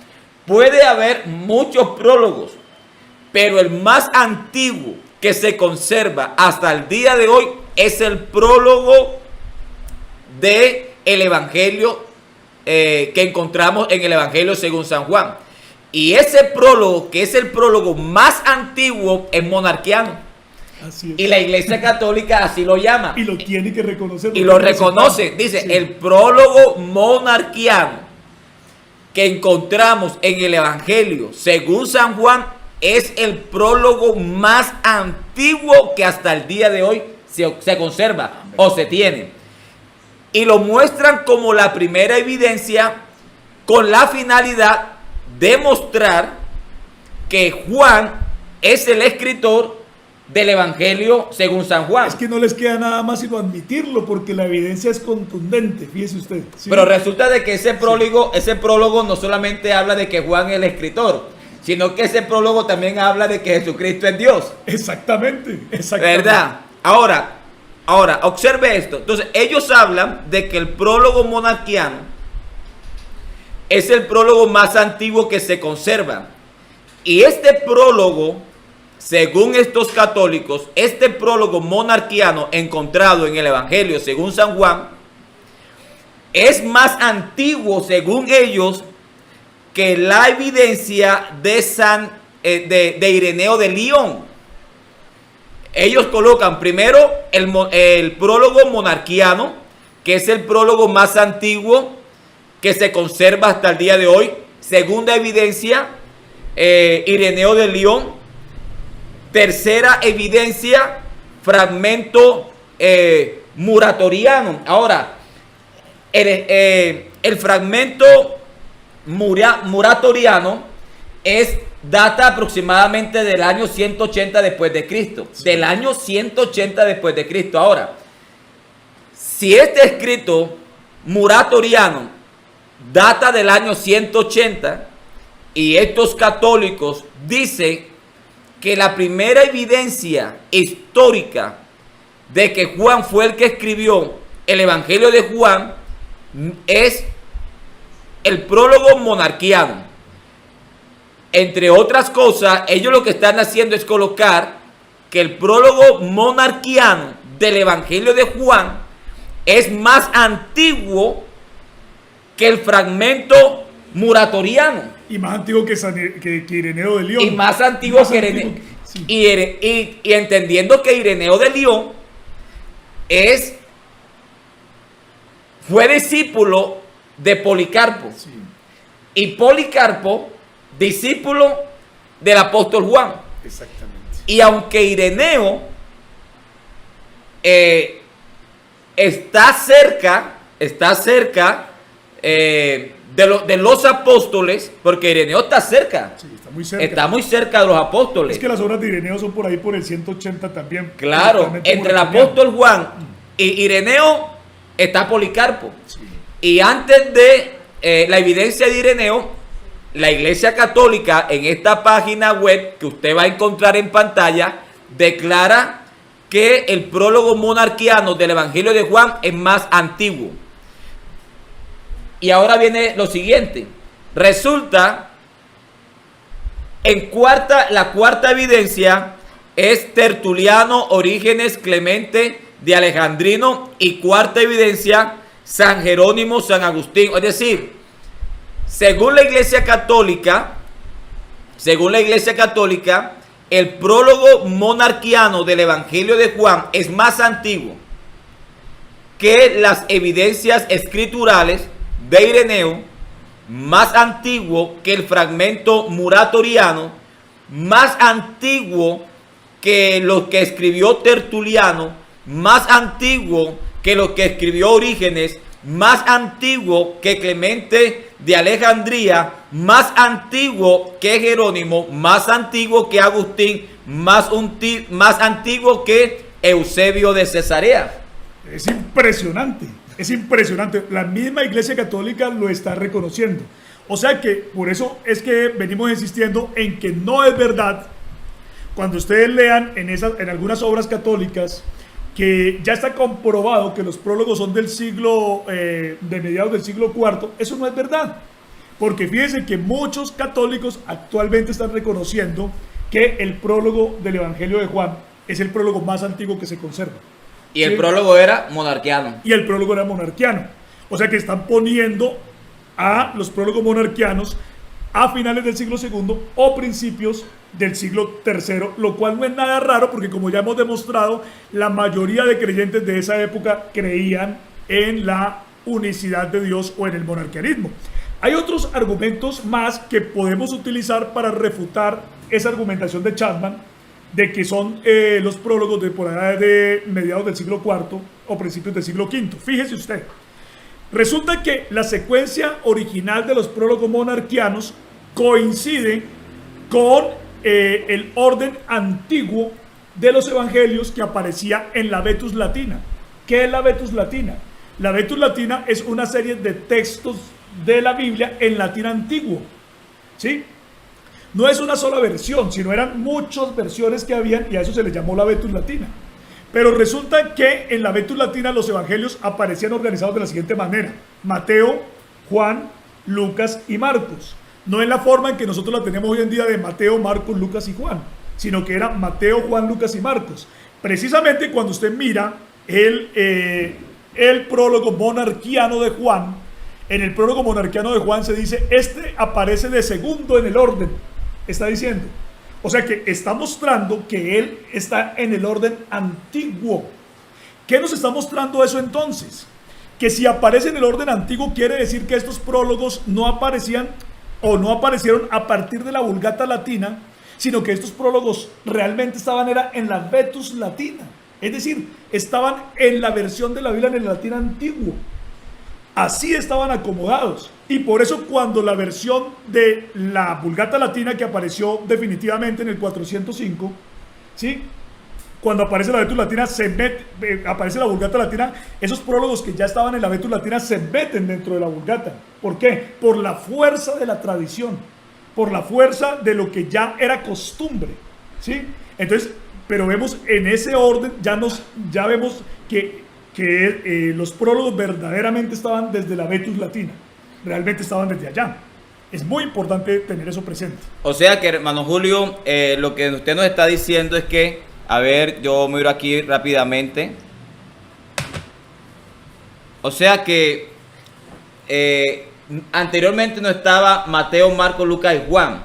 Puede haber muchos prólogos, pero el más antiguo que se conserva hasta el día de hoy es el prólogo del Evangelio que encontramos en el Evangelio según San Juan. Y ese prólogo, que es el prólogo más antiguo, es monarquiano. Así es. Y la Iglesia Católica así lo llama. Y lo tiene que reconocer. Y lo reconoce. Dice, sí, el prólogo monarquiano que encontramos en el Evangelio según San Juan es el prólogo más antiguo que hasta el día de hoy se conserva o se tiene. Y lo muestran como la primera evidencia con la finalidad de mostrar que Juan es el escritor del Evangelio según San Juan. Es que no les queda nada más sino admitirlo, porque la evidencia es contundente, fíjese usted. ¿Sí? Pero resulta de que ese prólogo no solamente habla de que Juan es el escritor, sino que ese prólogo también habla de que Jesucristo es Dios. Exactamente. ¿Verdad? Ahora, observe esto. Entonces, ellos hablan de que el prólogo monarquiano es el prólogo más antiguo que se conserva. Y este prólogo, según estos católicos, este prólogo monarquiano encontrado en el Evangelio según San Juan, es más antiguo, según ellos, que la evidencia de Ireneo de Lyon. Ellos colocan primero el prólogo monarquiano, que es el prólogo más antiguo que se conserva hasta el día de hoy. Segunda evidencia, Ireneo de Lyon. Tercera evidencia, fragmento muratoriano. Ahora, el fragmento muratoriano data aproximadamente del año 180 después de Cristo. Sí. Del año 180 después de Cristo. Ahora, si este escrito muratoriano data del año 180 y estos católicos dicen que la primera evidencia histórica de que Juan fue el que escribió el Evangelio de Juan es el prólogo monarquiano. Entre otras cosas, ellos lo que están haciendo es colocar que el prólogo monarquiano del Evangelio de Juan es más antiguo que el fragmento muratoriano. Y más antiguo que Ireneo de León. Y más antiguo que Ireneo. Sí. Y entendiendo que Ireneo de León fue discípulo de Policarpo. Sí. Y Policarpo, discípulo del apóstol Juan. Exactamente. Y aunque Ireneo está cerca de los apóstoles, porque Ireneo está cerca. Sí, está muy cerca. Está muy cerca de los apóstoles. Es que las obras de Ireneo son por ahí por el 180 también. Claro, entre el apóstol Juan y Ireneo está Policarpo. Sí. Y antes de la evidencia de Ireneo, la Iglesia Católica en esta página web que usted va a encontrar en pantalla declara que el prólogo monarquiano del Evangelio de Juan es más antiguo. Y ahora viene lo siguiente. Resulta, la cuarta evidencia es Tertuliano, Orígenes, Clemente de Alejandrino, y cuarta evidencia, San Jerónimo, San Agustín. Es decir, según la Iglesia Católica, el prólogo monarquiano del Evangelio de Juan es más antiguo que las evidencias escriturales de Ireneo, más antiguo que el fragmento muratoriano, más antiguo que lo que escribió Tertuliano, más antiguo que lo que escribió Orígenes, más antiguo que Clemente de Alejandría, más antiguo que Jerónimo, más antiguo que Agustín, más antiguo que Eusebio de Cesarea. Es impresionante, es impresionante. La misma Iglesia Católica lo está reconociendo. O sea que por eso es que venimos insistiendo en que no es verdad. Cuando ustedes lean en algunas obras católicas que ya está comprobado que los prólogos son del siglo, de mediados del siglo IV, eso no es verdad. Porque fíjense que muchos católicos actualmente están reconociendo que el prólogo del Evangelio de Juan es el prólogo más antiguo que se conserva. Y el prólogo era monarquiano. Y el prólogo era monarquiano. O sea que están poniendo a los prólogos monarquianos a finales del siglo II o principios del siglo III, lo cual no es nada raro porque, como ya hemos demostrado, la mayoría de creyentes de esa época creían en la unicidad de Dios o en el monarquianismo. Hay otros argumentos más que podemos utilizar para refutar esa argumentación de Chapman de que son los prólogos de por allá de mediados del siglo IV o principios del siglo V. Fíjese usted, resulta que la secuencia original de los prólogos monarquianos coincide con el orden antiguo de los evangelios que aparecía en la Vetus Latina. ¿Qué es la Vetus Latina? La Vetus Latina es una serie de textos de la Biblia en latín antiguo, ¿sí? No es una sola versión, sino eran muchas versiones que habían, y a eso se le llamó la Vetus Latina. Pero resulta que en la Vetus Latina los evangelios aparecían organizados de la siguiente manera: Mateo, Juan, Lucas y Marcos. No en la forma en que nosotros la tenemos hoy en día de Mateo, Marcos, Lucas y Juan, sino que era Mateo, Juan, Lucas y Marcos. Precisamente cuando usted mira el prólogo monarquiano de Juan, en el prólogo monarquiano de Juan se dice: este aparece de segundo en el orden, está diciendo. O sea que está mostrando que él está en el orden antiguo. ¿Qué nos está mostrando eso entonces? Que si aparece en el orden antiguo quiere decir que estos prólogos no aparecían o no aparecieron a partir de la Vulgata Latina, sino que estos prólogos realmente estaban en la Vetus Latina. Es decir, estaban en la versión de la Biblia en el latín antiguo. Así estaban acomodados. Y por eso cuando la versión de la Vulgata Latina, que apareció definitivamente en el 405, ¿sí?, cuando aparece la Vetus Latina, aparece la Vulgata Latina, esos prólogos que ya estaban en la Vetus Latina se meten dentro de la Vulgata. ¿Por qué? Por la fuerza de la tradición, por la fuerza de lo que ya era costumbre, ¿sí? Entonces, pero vemos en ese orden, ya vemos que los prólogos verdaderamente estaban desde la Vetus Latina, realmente estaban desde allá. Es muy importante tener eso presente. O sea que, hermano Julio, lo que usted nos está diciendo es que, a ver, yo miro aquí rápidamente. O sea que anteriormente no estaba Mateo, Marcos, Lucas y Juan,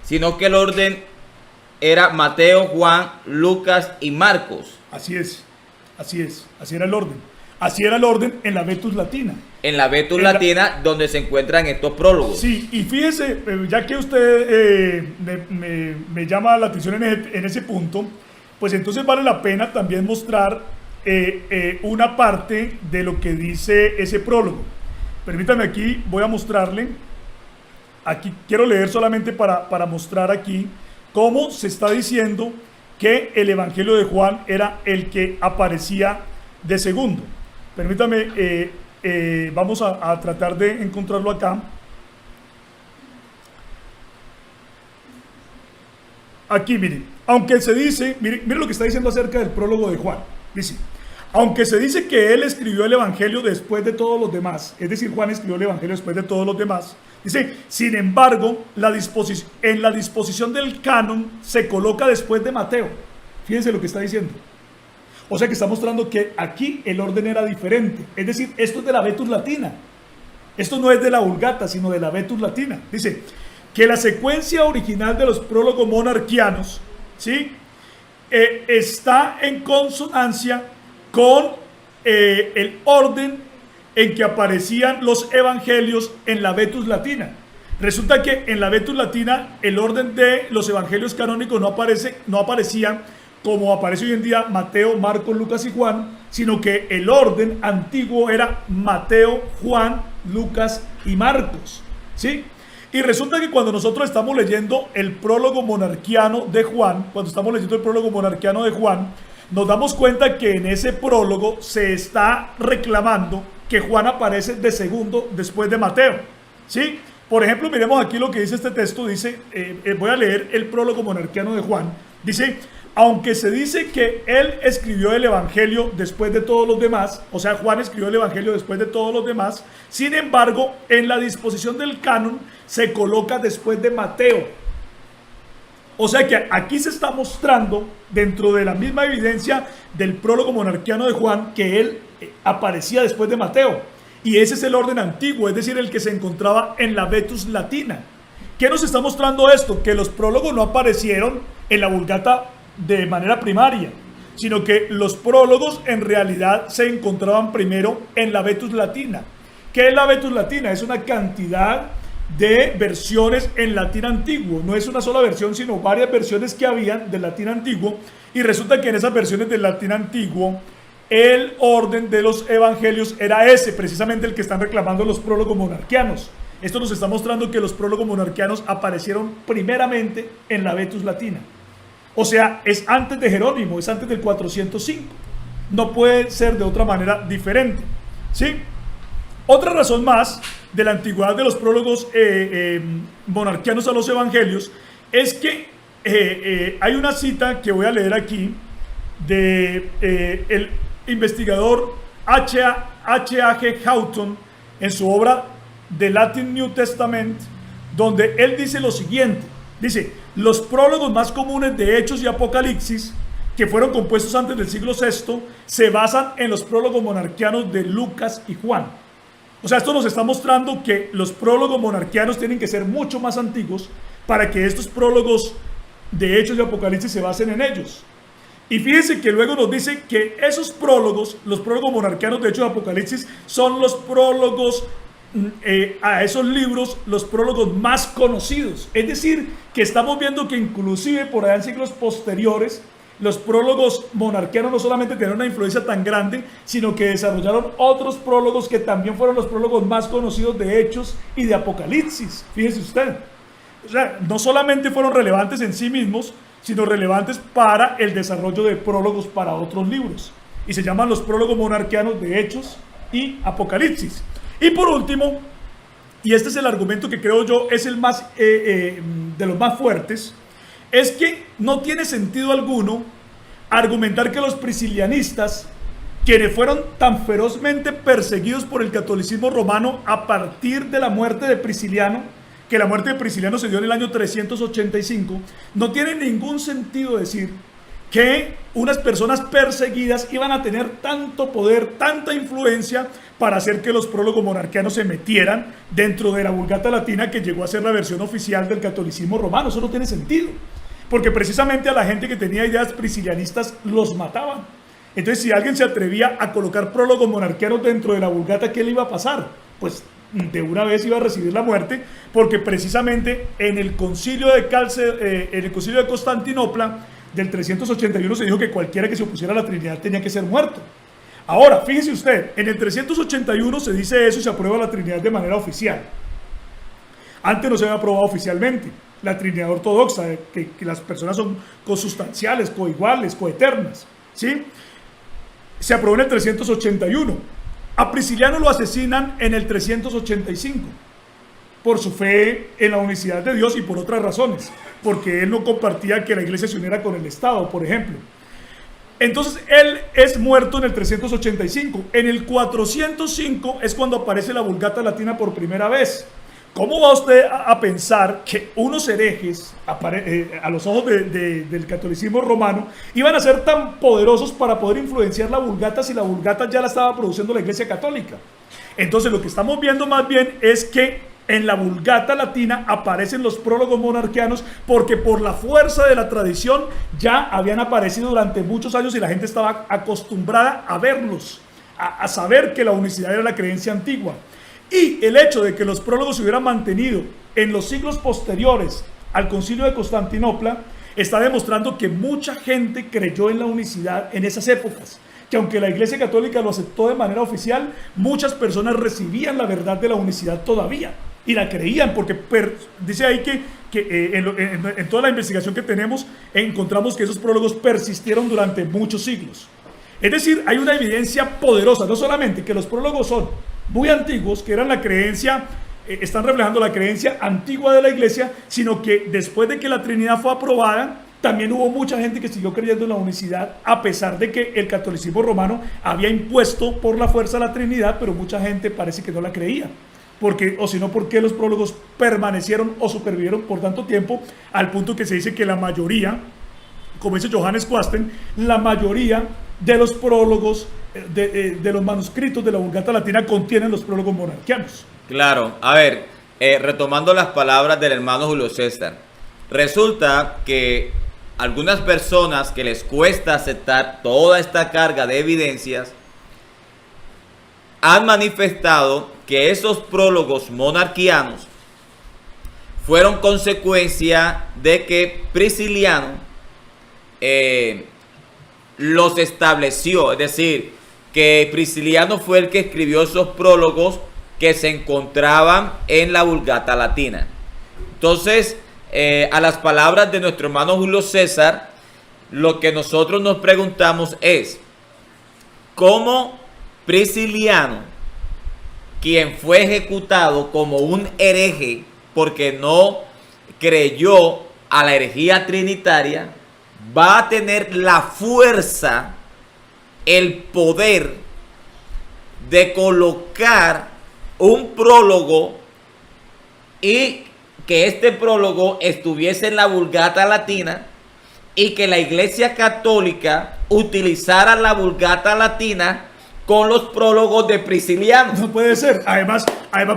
sino que el orden era Mateo, Juan, Lucas y Marcos. Así es, así era el orden. Así era el orden en la Vetus Latina. En la Vetus Latina, donde se encuentran estos prólogos. Sí, y fíjese, ya que usted me llama la atención en ese punto, pues entonces vale la pena también mostrar una parte de lo que dice ese prólogo. Permítame aquí, voy a mostrarle. Aquí quiero leer solamente para mostrar aquí cómo se está diciendo que el Evangelio de Juan era el que aparecía de segundo. Permítame, vamos a tratar de encontrarlo acá. Aquí, miren, aunque se dice, miren lo que está diciendo acerca del prólogo de Juan. Dice, aunque se dice que él escribió el Evangelio después de todos los demás, es decir, Juan escribió el Evangelio después de todos los demás, dice, sin embargo, en la disposición del canon se coloca después de Mateo. Fíjense lo que está diciendo. O sea que está mostrando que aquí el orden era diferente. Es decir, esto es de la Vetus Latina. Esto no es de la Vulgata, sino de la Vetus Latina. Dice que la secuencia original de los prólogos monarquianos, ¿sí? Está en consonancia con el orden en que aparecían los evangelios en la Vetus Latina. Resulta que en la Vetus Latina el orden de los evangelios canónicos no aparecía como aparece hoy en día Mateo, Marcos, Lucas y Juan, sino que el orden antiguo era Mateo, Juan, Lucas y Marcos, ¿sí? Y resulta que cuando nosotros estamos leyendo el prólogo monarquiano de Juan, nos damos cuenta que en ese prólogo se está reclamando que Juan aparece de segundo después de Mateo, ¿sí? Por ejemplo, miremos aquí lo que dice este texto, dice, voy a leer el prólogo monarquiano de Juan, dice, aunque se dice que él escribió el Evangelio después de todos los demás, o sea, Juan escribió el Evangelio después de todos los demás, sin embargo, en la disposición del canon se coloca después de Mateo. O sea que aquí se está mostrando, dentro de la misma evidencia del prólogo monarquiano de Juan, que él aparecía después de Mateo. Y ese es el orden antiguo, es decir, el que se encontraba en la Vetus Latina. ¿Qué nos está mostrando esto? Que los prólogos no aparecieron en la Vulgata de manera primaria, sino que los prólogos en realidad se encontraban primero en la Vetus Latina. ¿Qué es la Vetus Latina? Es una cantidad de versiones en latín antiguo. No es una sola versión, sino varias versiones que habían del latín antiguo. Y resulta que en esas versiones del latín antiguo, el orden de los evangelios era ese, precisamente el que están reclamando los prólogos monarquianos. Esto nos está mostrando que los prólogos monarquianos aparecieron primeramente en la Vetus Latina. O sea, es antes de Jerónimo, es antes del 405. No puede ser de otra manera diferente, ¿sí? Otra razón más de la antigüedad de los prólogos monarquianos a los evangelios es que hay una cita que voy a leer aquí de el investigador H.A.G. Houghton en su obra The Latin New Testament, donde él dice lo siguiente. Dice, los prólogos más comunes de Hechos y Apocalipsis, que fueron compuestos antes del siglo VI, se basan en los prólogos monarquianos de Lucas y Juan. O sea, esto nos está mostrando que los prólogos monarquianos tienen que ser mucho más antiguos para que estos prólogos de Hechos y Apocalipsis se basen en ellos. Y fíjense que luego nos dice que esos prólogos, los prólogos monarquianos de Hechos y Apocalipsis, son los prólogos a esos libros, los prólogos más conocidos. Es decir, que estamos viendo que inclusive por allá en siglos posteriores, los prólogos monarquianos no solamente tenían una influencia tan grande, sino que desarrollaron otros prólogos que también fueron los prólogos más conocidos de Hechos y de Apocalipsis. Fíjese usted. O sea, no solamente fueron relevantes en sí mismos, sino relevantes para el desarrollo de prólogos para otros libros. Y se llaman los prólogos monarquianos de Hechos y Apocalipsis. Y por último, y este es el argumento que creo yo es el más de los más fuertes, es que no tiene sentido alguno argumentar que los priscilianistas, quienes fueron tan ferozmente perseguidos por el catolicismo romano a partir de la muerte de Prisciliano, que la muerte de Prisciliano se dio en el año 385, no tiene ningún sentido decir que unas personas perseguidas iban a tener tanto poder, tanta influencia para hacer que los prólogos monarquianos se metieran dentro de la Vulgata Latina, que llegó a ser la versión oficial del catolicismo romano. Eso no tiene sentido, porque precisamente a la gente que tenía ideas priscilianistas los mataban. Entonces, si alguien se atrevía a colocar prólogos monarquianos dentro de la Vulgata, ¿qué le iba a pasar? Pues de una vez iba a recibir la muerte, porque precisamente en el concilio de Constantinopla del 381 se dijo que cualquiera que se opusiera a la Trinidad tenía que ser muerto. Ahora, fíjese usted, en el 381 se dice eso y se aprueba la Trinidad de manera oficial. Antes no se había aprobado oficialmente la Trinidad ortodoxa, que las personas son consustanciales, coiguales, coeternas, ¿sí? Se aprobó en el 381. A Prisciliano lo asesinan en el 385 por su fe en la unicidad de Dios y por otras razones, porque él no compartía que la iglesia se uniera con el Estado, por ejemplo. Entonces él es muerto en el 385. En el 405 es cuando aparece la Vulgata Latina por primera vez. ¿Cómo va usted a pensar que unos herejes, a los ojos del catolicismo romano, iban a ser tan poderosos para poder influenciar la Vulgata si la Vulgata ya la estaba produciendo la Iglesia Católica? Entonces lo que estamos viendo más bien es que en la Vulgata Latina aparecen los prólogos monarquianos, porque por la fuerza de la tradición ya habían aparecido durante muchos años y la gente estaba acostumbrada a verlos, a saber que la unicidad era la creencia antigua. Y el hecho de que los prólogos se hubieran mantenido en los siglos posteriores al concilio de Constantinopla está demostrando que mucha gente creyó en la unicidad en esas épocas, que aunque la Iglesia Católica lo aceptó de manera oficial, muchas personas recibían la verdad de la unicidad todavía y la creían, porque dice ahí que en toda la investigación que tenemos encontramos que esos prólogos persistieron durante muchos siglos. Es decir, hay una evidencia poderosa, no solamente que los prólogos son muy antiguos, que eran la creencia, están reflejando la creencia antigua de la Iglesia, sino que después de que la Trinidad fue aprobada, también hubo mucha gente que siguió creyendo en la unicidad, a pesar de que el catolicismo romano había impuesto por la fuerza la Trinidad, pero mucha gente parece que no la creía. Porque, o si no, ¿por qué los prólogos permanecieron o supervivieron por tanto tiempo, al punto que se dice que la mayoría, como dice Johannes Quasten, la mayoría de los prólogos, de los manuscritos de la Vulgata Latina contienen los prólogos monarquianos? Claro, a ver, retomando las palabras del hermano Julio César, resulta que algunas personas que les cuesta aceptar toda esta carga de evidencias han manifestado que esos prólogos monarquianos fueron consecuencia de que Prisciliano los estableció, es decir, que Prisciliano fue el que escribió esos prólogos que se encontraban en la Vulgata Latina. Entonces, a las palabras de nuestro hermano Julio César, lo que nosotros nos preguntamos es, ¿cómo Prisciliano, quien fue ejecutado como un hereje porque no creyó a la herejía trinitaria, va a tener la fuerza, el poder de colocar un prólogo y que este prólogo estuviese en la Vulgata Latina y que la Iglesia Católica utilizara la Vulgata Latina con los prólogos de Prisciliano? No puede ser. Además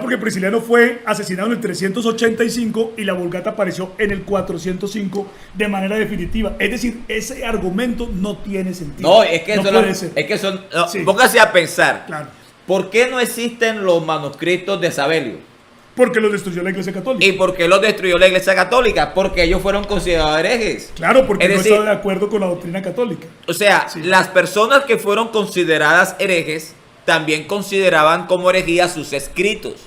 porque Prisciliano fue asesinado en el 385 y la Vulgata apareció en el 405 de manera definitiva. Es decir, ese argumento no tiene sentido. No, es que no puede ser. Es que son, no, Sí. Póngase a pensar. Claro. ¿Por qué no existen los manuscritos de Sabelio? Porque lo destruyó la Iglesia Católica. ¿Y por qué los destruyó la Iglesia Católica? Porque ellos fueron considerados herejes. Claro, porque Es no decir, estaba de acuerdo con la doctrina católica. O sea, Sí. las personas que fueron consideradas herejes también consideraban como herejía sus escritos.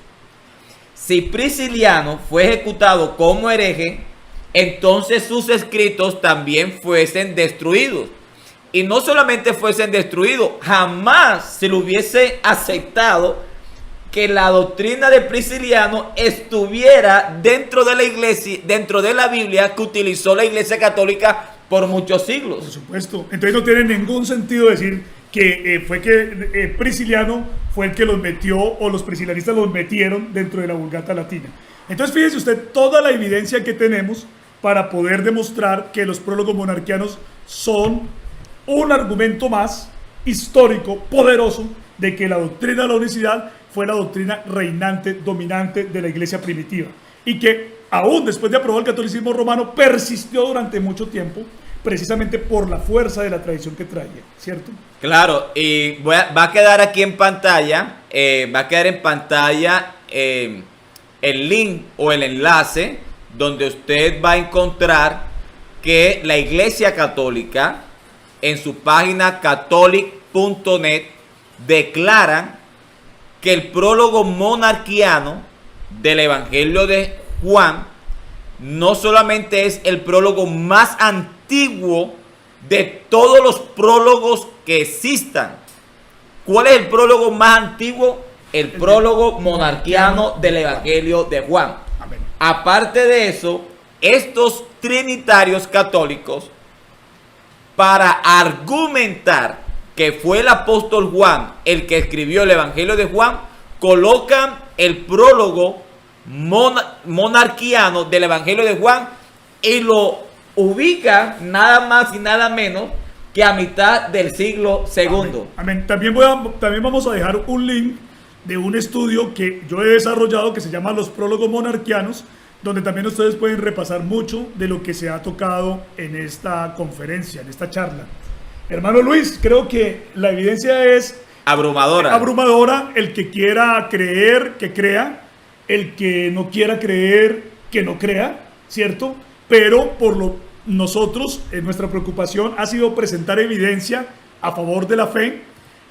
Si Prisciliano fue ejecutado como hereje, entonces sus escritos también fuesen destruidos. Y no solamente fuesen destruidos, jamás se lo hubiese aceptado que la doctrina de Prisciliano estuviera dentro de la iglesia, dentro de la Biblia que utilizó la Iglesia Católica por muchos siglos. Por supuesto. Entonces no tiene ningún sentido decir que Prisciliano fue el que los metió o los priscilianistas los metieron dentro de la Vulgata Latina. Entonces fíjese usted toda la evidencia que tenemos para poder demostrar que los prólogos monarquianos son un argumento más histórico, poderoso, de que la doctrina de la unicidad fue la doctrina reinante, dominante de la iglesia primitiva. Y que aún después de aprobado el catolicismo romano, persistió durante mucho tiempo, precisamente por la fuerza de la tradición que traía, ¿cierto? Claro, y va a quedar aquí en pantalla, el link o el enlace donde usted va a encontrar que la Iglesia Católica en su página catholic.net declara que el prólogo monarquiano del Evangelio de Juan no solamente es el prólogo más antiguo de todos los prólogos que existan. ¿Cuál es el prólogo más antiguo? El prólogo monarquiano del Evangelio de Juan. Amén. Aparte de eso, estos trinitarios católicos, para argumentar que fue el apóstol Juan el que escribió el Evangelio de Juan, colocan el prólogo monarquiano del Evangelio de Juan y lo ubican nada más y nada menos que a mitad del siglo segundo. Amén. También vamos a dejar un link de un estudio que yo he desarrollado que se llama Los Prólogos Monarquianos, donde también ustedes pueden repasar mucho de lo que se ha tocado en esta conferencia, en esta charla. Hermano Luis, creo que la evidencia es abrumadora. El que quiera creer, que crea. El que no quiera creer, que no crea, ¿cierto? Pero nosotros, nuestra preocupación ha sido presentar evidencia a favor de la fe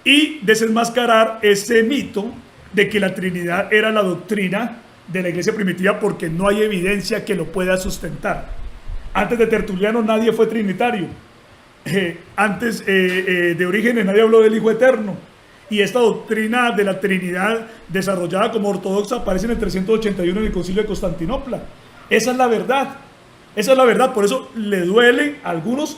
y desenmascarar ese mito de que la Trinidad era la doctrina de la iglesia primitiva, porque no hay evidencia que lo pueda sustentar. Antes de Tertuliano nadie fue trinitario. Antes de Orígenes nadie habló del Hijo Eterno. Y esta doctrina de la Trinidad desarrollada como ortodoxa aparece en el 381 en el Concilio de Constantinopla. Esa es la verdad. Esa es la verdad. Por eso le duele a algunos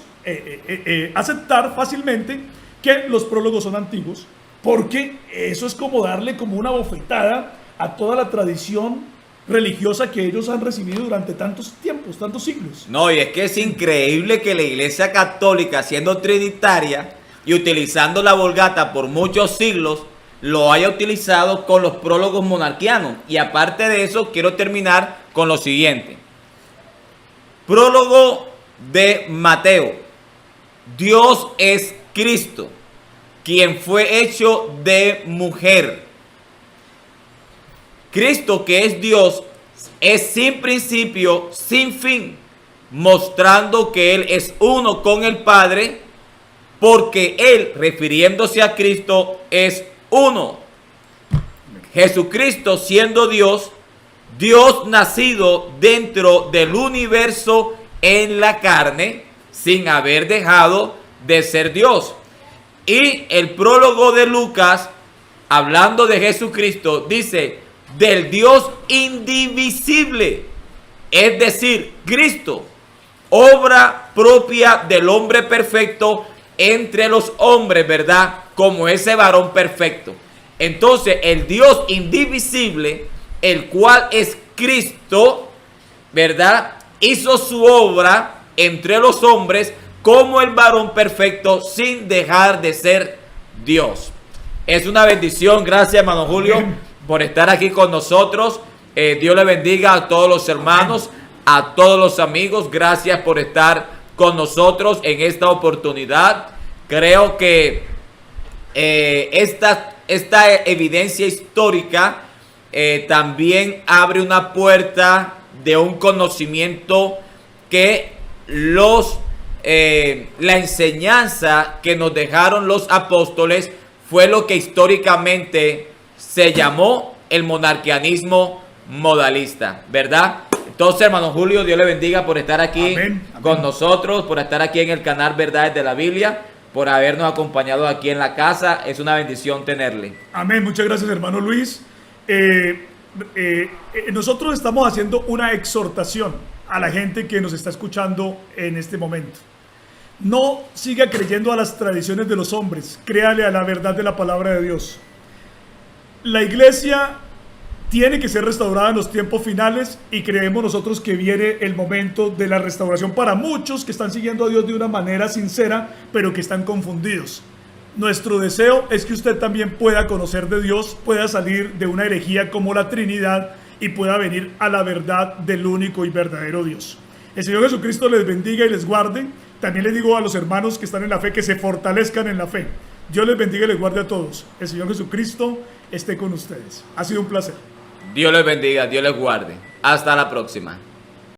aceptar fácilmente que los prólogos son antiguos, porque eso es como darle como una bofetada a toda la tradición religiosa que ellos han recibido durante tantos tiempos, tantos siglos. No, y es que es increíble que la Iglesia Católica, siendo trinitaria y utilizando la Vulgata por muchos siglos, lo haya utilizado con los prólogos monarquianos. Y aparte de eso, quiero terminar con lo siguiente. Prólogo de Mateo. Dios es Cristo, quien fue hecho de mujer. Cristo, que es Dios, es sin principio, sin fin, mostrando que Él es uno con el Padre, porque Él, refiriéndose a Cristo, es uno. Jesucristo, siendo Dios, Dios nacido dentro del universo en la carne, sin haber dejado de ser Dios. Y el prólogo de Lucas, hablando de Jesucristo, dice: del Dios indivisible, es decir, Cristo, obra propia del hombre perfecto entre los hombres, ¿verdad? Como ese varón perfecto. Entonces, el Dios indivisible, el cual es Cristo, ¿verdad?, hizo su obra entre los hombres como el varón perfecto sin dejar de ser Dios. Es una bendición. Gracias, hermano Julio, por estar aquí con nosotros. Dios le bendiga a todos los hermanos, a todos los amigos. Gracias por estar con nosotros en esta oportunidad. Creo que esta evidencia histórica también abre una puerta de un conocimiento que la enseñanza que nos dejaron los apóstoles fue lo que históricamente se llamó el monarquianismo modalista, ¿verdad? Entonces, hermano Julio, Dios le bendiga por estar aquí con nosotros, por estar aquí en el canal Verdades de la Biblia, por habernos acompañado aquí en la casa. Es una bendición tenerle. Amén. Muchas gracias, hermano Luis. nosotros estamos haciendo una exhortación a la gente que nos está escuchando en este momento. No siga creyendo a las tradiciones de los hombres, créale a la verdad de la palabra de Dios. La iglesia tiene que ser restaurada en los tiempos finales y creemos nosotros que viene el momento de la restauración para muchos que están siguiendo a Dios de una manera sincera, pero que están confundidos. Nuestro deseo es que usted también pueda conocer de Dios, pueda salir de una herejía como la Trinidad y pueda venir a la verdad del único y verdadero Dios. El Señor Jesucristo les bendiga y les guarde. También les digo a los hermanos que están en la fe que se fortalezcan en la fe. Dios les bendiga y les guarde a todos. El Señor Jesucristo esté con ustedes. Ha sido un placer. Dios les bendiga, Dios les guarde. Hasta la próxima.